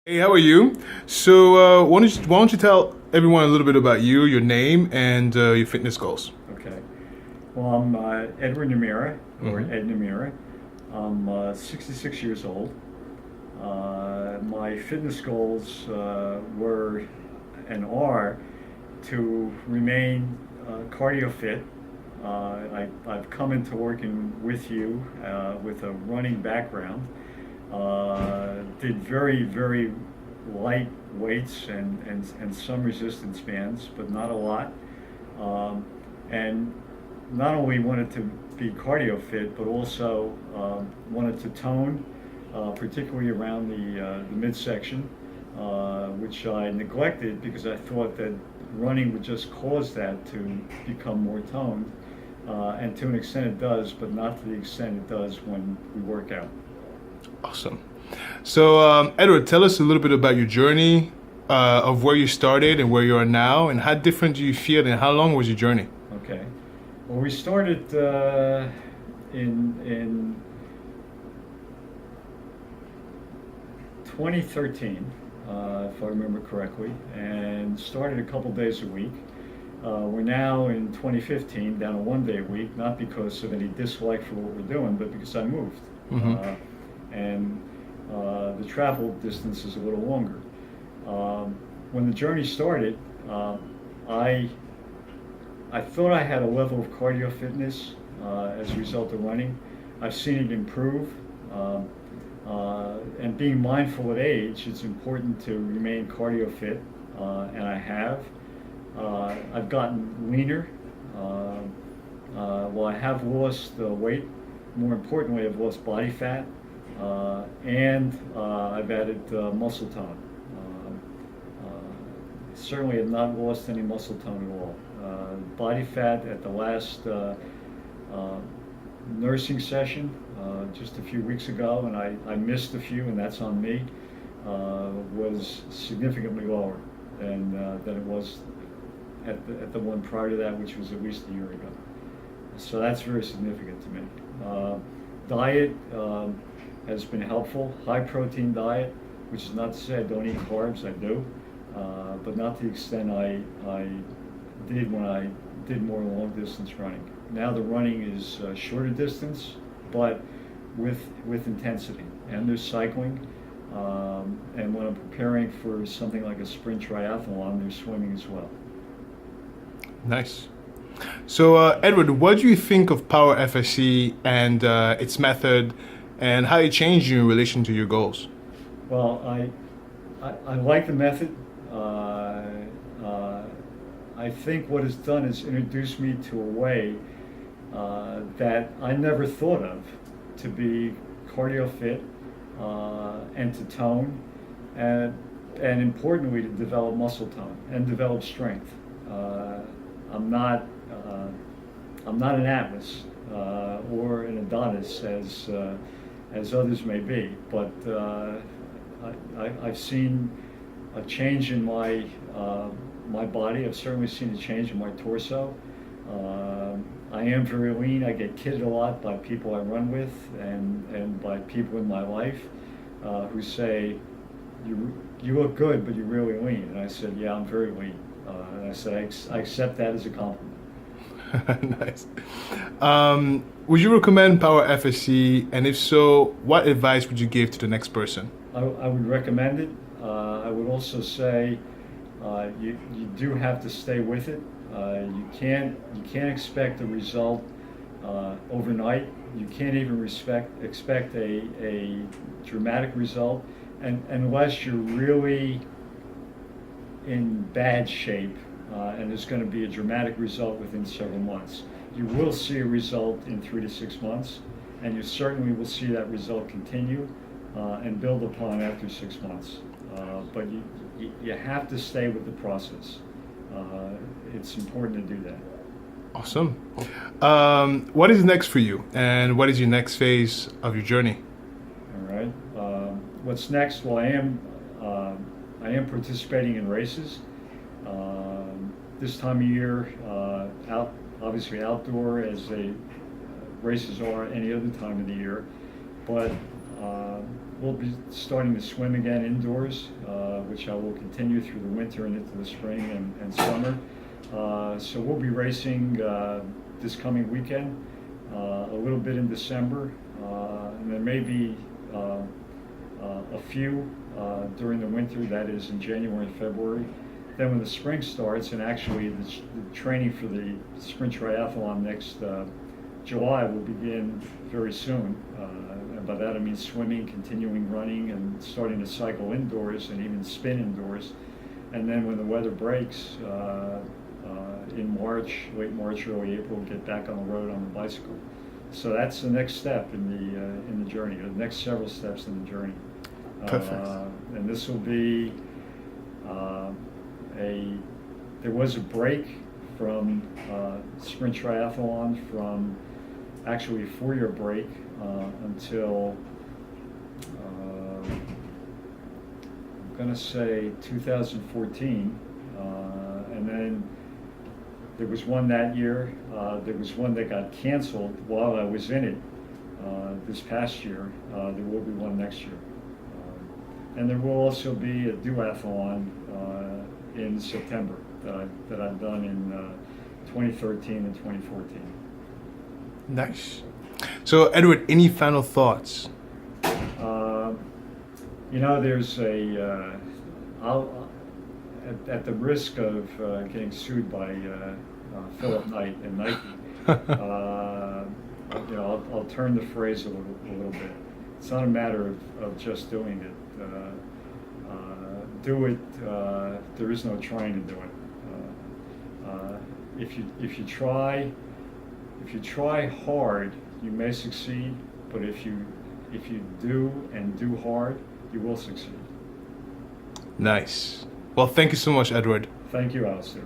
Hey, how are you? Why don't you tell everyone a little bit about you, your name, and your fitness goals? Okay. Well, I'm Edward Namira, or Hmm. Ed Namira. I'm 66 years old. My fitness goals were and are to remain cardio fit. I've come into working with you with a running background. Did very, very light weights and some resistance bands, but not a lot. Um, and not only wanted to be cardio fit, but also wanted to tone, particularly around the midsection, which I neglected because I thought that running would just cause that to become more toned. And to an extent it does, but not to the extent it does when we work out. Awesome. Edward, tell us a little bit about your journey of where you started and where you are now, and how different do you feel, and how long was your journey? Okay. Well, we started in 2013, if I remember correctly, and started a couple days a week. We're now in 2015 down to 1 day a week, not because of any dislike for what we're doing, but because I moved. Hmm. And the travel distance is a little longer. When the journey started, I I thought I had a level of cardio fitness as a result of running. I've seen it improve. And being mindful of age, it's important to remain cardio fit, and I have. I've gotten leaner. Well, I have lost weight. More importantly, I've lost body fat, and I've added muscle tone. Certainly have not lost any muscle tone at all. Body fat at the last uh, nursing session just a few weeks ago, and I missed a few, and that's on me, was significantly lower than it was at the one prior to that, which was at least a year ago. So that's very significant to me. Diet has been helpful. High protein diet, which is not to say I don't eat carbs, I do, but not to the extent I did when I did more long distance running. Now the running is shorter distance, but with intensity. And there's cycling, and when I'm preparing for something like a sprint triathlon, there's swimming as well. Nice. Edward, what do you think of Power FSE and its method, and how it changed you in relation to your goals? Well, I like the method. Uh, I think what it's done is introduced me to a way that I never thought of to be cardio fit and to tone, and, and importantly to develop muscle tone and develop strength. Uh, I'm not uh, I'm not an Atlas or an Adonis as others may be, but I've seen a change in my body. I've certainly seen a change in my torso. I am very lean. I get kidded a lot by people I run with and by people in my life who say, you look good, but you're really lean. And I said, yeah, I'm very lean. And I said, I accept that as a compliment. Nice. Would you recommend Power FSE, and if so, what advice would you give to the next person? I would recommend it. I would also say you do have to stay with it. You can't expect a result overnight. You can't even expect a dramatic result, and unless you're really in bad shape, and there's going to be a dramatic result within several months. You will see a result in 3 to 6 months, and you certainly will see that result continue and build upon after 6 months. But you have to stay with the process. It's important to do that. Awesome. What is next for you, and what is your next phase of your journey? All right. What's next? Well, I am participating in races. This time of year, obviously outdoor as races are any other time of the year. but we'll be starting to swim again indoors, which I will continue through the winter and into the spring and summer. So we'll be racing this coming weekend, a little bit in December, and there may be a few during the winter, that is in January and February. Then when the spring starts, and actually the training for the sprint triathlon next July will begin very soon. And by that I mean swimming, continuing running, and starting to cycle indoors and even spin indoors. And then when the weather breaks in March, late March, early April, get back on the road on the bicycle. So that's the next step in the journey, the next several steps in the journey. Perfect. And this will be there was a break from sprint triathlon, from actually a 4-year break until I'm going to say 2014, and then there was one that year. There was one that got canceled while I was in it this past year. There will be one next year. And there will also be a duathlon in September that I've done in 2013 and 2014. Nice. So, Edward, any final thoughts? You know, there's at the risk of getting sued by Philip Knight and Nike, you know, I'll turn the phrase a little bit. It's not a matter of just doing it. Do it. There is no trying to do it. If you try hard, you may succeed. But if you do hard, you will succeed. Nice. Well, thank you so much, Edward. Thank you, Alistair.